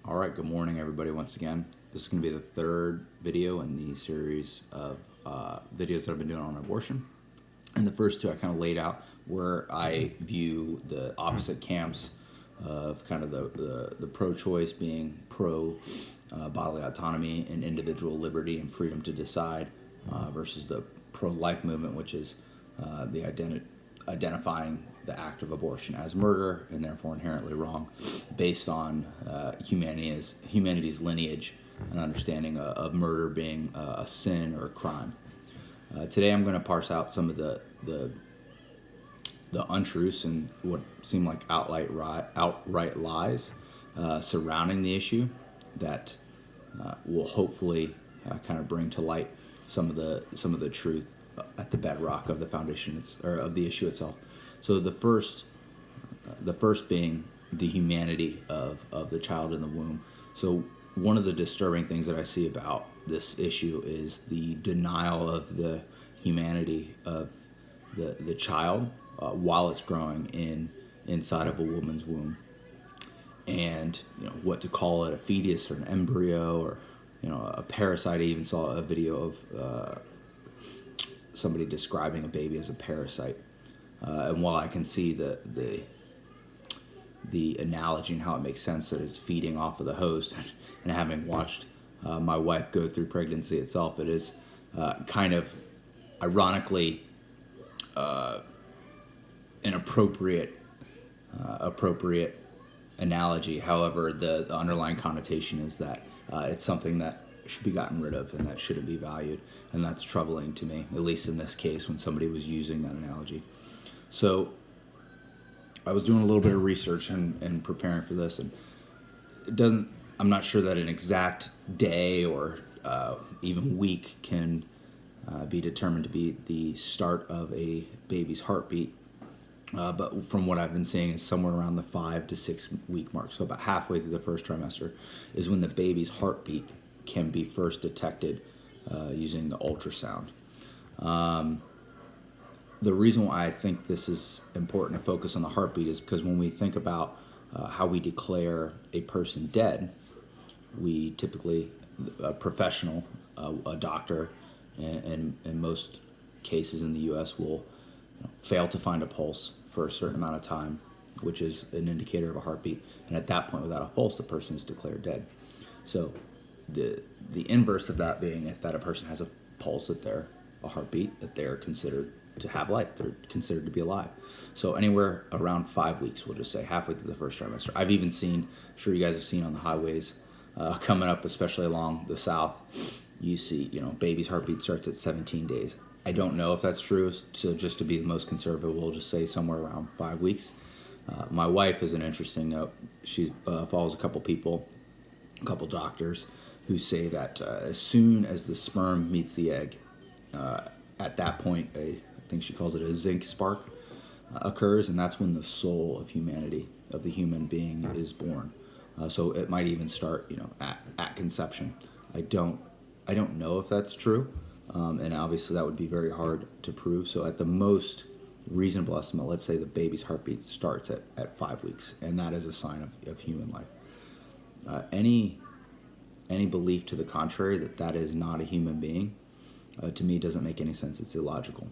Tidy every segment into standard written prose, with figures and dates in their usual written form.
All right, good morning, everybody. Once again, this is going to be the third video in the series of videos that I've been doing on abortion. And the first two I kind of laid out where I view the opposite camps of kind of the pro-choice being pro bodily autonomy and individual liberty and freedom to decide versus the pro-life movement, which is the identifying the act of abortion as murder and therefore inherently wrong based on humanity's lineage and understanding of murder being a sin or a crime. Today I'm going to parse out some of the untruths and what seem like outright lies surrounding the issue that will hopefully kind of bring to light some of the truth at the bedrock of the foundation or of the issue itself. So the first being the humanity of the child in the womb. So one of the disturbing things that I see about this issue is the denial of the humanity of the child while it's growing inside of a woman's womb, and what to call it, a fetus or an embryo or a parasite. I even saw a video of somebody describing a baby as a parasite. And while I can see the analogy and how it makes sense that it's feeding off of the host, and having watched my wife go through pregnancy itself, it is kind of ironically an appropriate analogy. However, the underlying connotation is that it's something that should be gotten rid of and that shouldn't be valued, and that's troubling to me, at least in this case when somebody was using that analogy. So I was doing a little bit of research and preparing for this, and I'm not sure that an exact day or even week can be determined to be the start of a baby's heartbeat. But from what I've been seeing is somewhere around the 5 to 6 week mark. So about halfway through the first trimester is when the baby's heartbeat can be first detected using the ultrasound. The reason why I think this is important to focus on the heartbeat is because when we think about how we declare a person dead, we typically, a professional, a doctor, and in most cases in the U.S. will fail to find a pulse for a certain amount of time, which is an indicator of a heartbeat. And at that point, without a pulse, the person is declared dead. So the inverse of that being, if that a person has a pulse, that they're a heartbeat, that they're considered to have life, they're considered to be alive. So anywhere around 5 weeks, we'll just say halfway through the first trimester. I've even seen, I'm sure you guys have seen on the highways coming up, especially along the south, you see, baby's heartbeat starts at 17 days. I don't know if that's true, so just to be the most conservative, we'll just say somewhere around 5 weeks. My wife is an interesting note. She follows a couple people, a couple doctors, who say that as soon as the sperm meets the egg, at that point, I think she calls it a zinc spark, occurs, and that's when the soul of humanity, of the human being, is born. So it might even start, at conception. I don't know if that's true, and obviously that would be very hard to prove. So at the most reasonable estimate, let's say the baby's heartbeat starts at 5 weeks, and that is a sign of human life. Any belief to the contrary, that is not a human being, to me doesn't make any sense. It's illogical.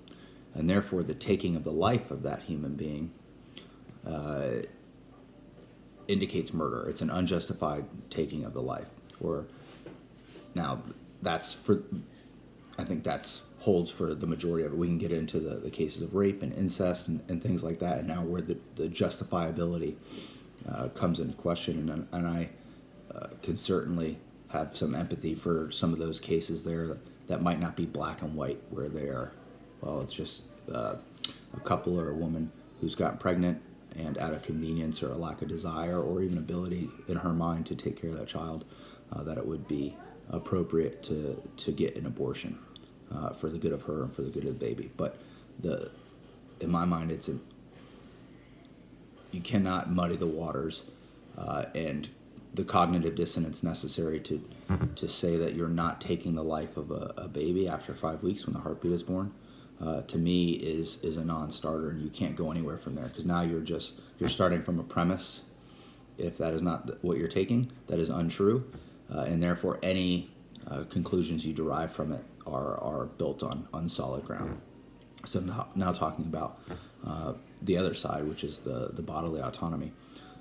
And therefore the taking of the life of that human being indicates murder. It's an unjustified taking of the life. Or now I think that's holds for the majority of it. We can get into the cases of rape and incest and things like that, and now where the justifiability comes into question, and I can certainly have some empathy for some of those cases there that might not be black and white, where they are, well, it's just a couple or a woman who's gotten pregnant, and out of convenience or a lack of desire or even ability in her mind to take care of that child, that it would be appropriate to get an abortion for the good of her and for the good of the baby. But in my mind, you cannot muddy the waters and the cognitive dissonance necessary to say that you're not taking the life of a baby after 5 weeks when the heartbeat is born. To me is a non-starter, and you can't go anywhere from there, because now you're starting from a premise If that is not what you're taking, that is untrue, and therefore any conclusions you derive from it are built on unsolid ground. So now talking about the other side, which is the bodily autonomy.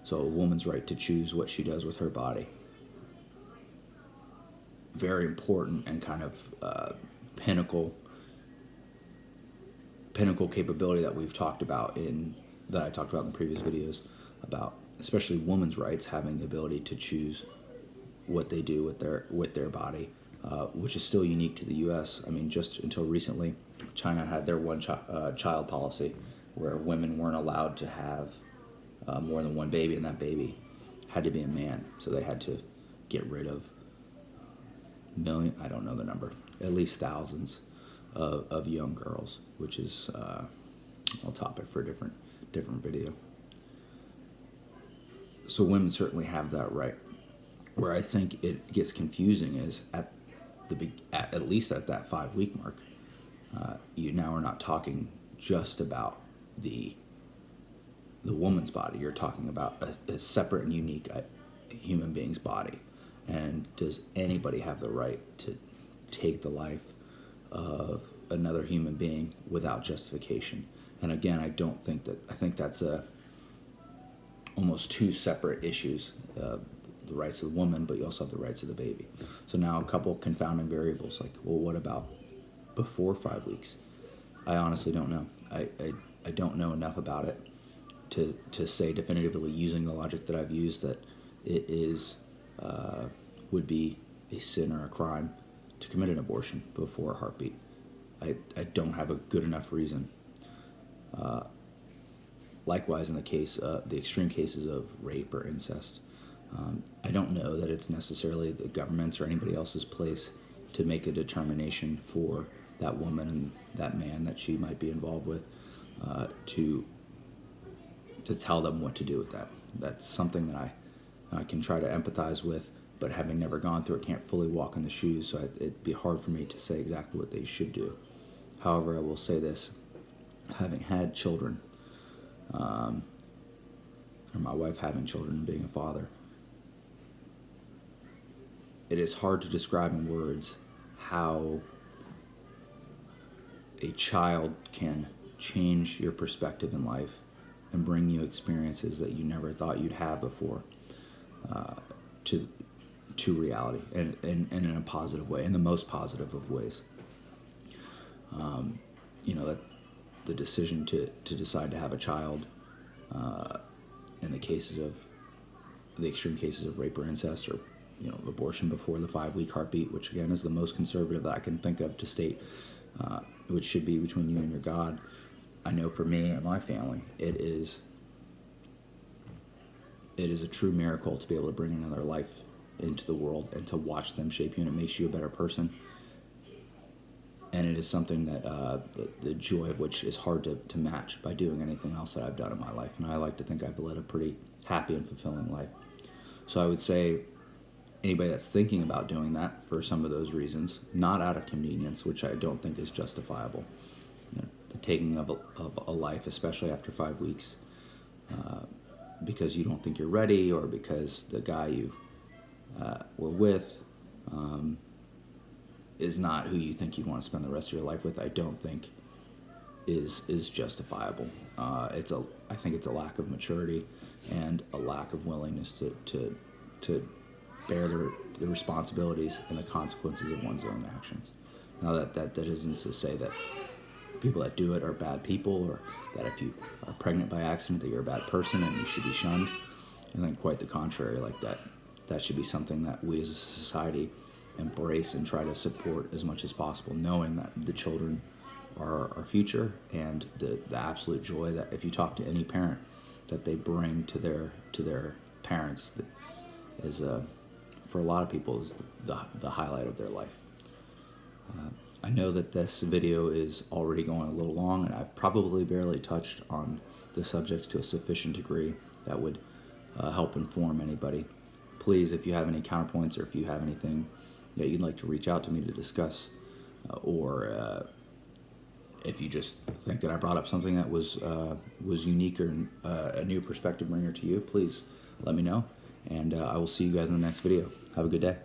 So a woman's right to choose what she does with her body. Very important and kind of pinnacle capability that we've talked about that I talked about in the previous videos, about especially women's rights having the ability to choose what they do with their body, which is still unique to the U.S. I mean, just until recently, China had their one-child policy, where women weren't allowed to have more than one baby, and that baby had to be a man. So they had to get rid of I don't know the number, at least thousands of young girls, which is a topic for a different video. So women certainly have that right. Where I think it gets confusing is at least at that 5-week mark, you now are not talking just about the woman's body. You're talking about a separate and unique human being's body. And does anybody have the right to take the life of another human being without justification? And again, I think that's almost two separate issues. The rights of the woman, but you also have the rights of the baby. So now a couple confounding variables, like, well, what about before 5 weeks? I honestly don't know. I don't know enough about it to say definitively, using the logic that I've used, that it is would be a sin or a crime to commit an abortion before a heartbeat. I don't have a good enough reason. Likewise, in the extreme cases of rape or incest, I don't know that it's necessarily the government's or anybody else's place to make a determination for that woman and that man that she might be involved with, to tell them what to do with that. That's something that I can try to empathize with, but having never gone through it, can't fully walk in the shoes, so it'd be hard for me to say exactly what they should do. However, I will say this: having had children, or my wife having children and being a father, it is hard to describe in words how a child can change your perspective in life and bring you experiences that you never thought you'd have before, to reality, and in a positive way, in the most positive of ways. That the decision to decide to have a child, in the extreme cases of rape or incest, or abortion before the 5-week heartbeat, which again is the most conservative that I can think of to state, which should be between you and your God. I know for me and my family, it is a true miracle to be able to bring another life into the world and to watch them shape you, and it makes you a better person. And it is something that the joy of which is hard to match by doing anything else that I've done in my life. And I like to think I've led a pretty happy and fulfilling life. So I would say anybody that's thinking about doing that for some of those reasons, not out of convenience, which I don't think is justifiable, the taking of a life, especially after 5 weeks, because you don't think you're ready, or because the guy you were with is not who you think you want to spend the rest of your life with, I don't think is justifiable. I think it's a lack of maturity and a lack of willingness to bear the responsibilities and the consequences of one's own actions. Now that isn't to say that people that do it are bad people, or that if you are pregnant by accident that you're a bad person and you should be shunned. I think quite the contrary. Like that should be something that we as a society embrace and try to support as much as possible, knowing that the children are our future, and the absolute joy that, if you talk to any parent, that they bring to their parents, that is for a lot of people is the highlight of their life. I know that this video is already going a little long, and I've probably barely touched on the subjects to a sufficient degree that would help inform anybody. Please, if you have any counterpoints, or if you have anything that you'd like to reach out to me to discuss, or if you just think that I brought up something that was unique, or a new perspective bringer to you, please let me know. And I will see you guys in the next video. Have a good day.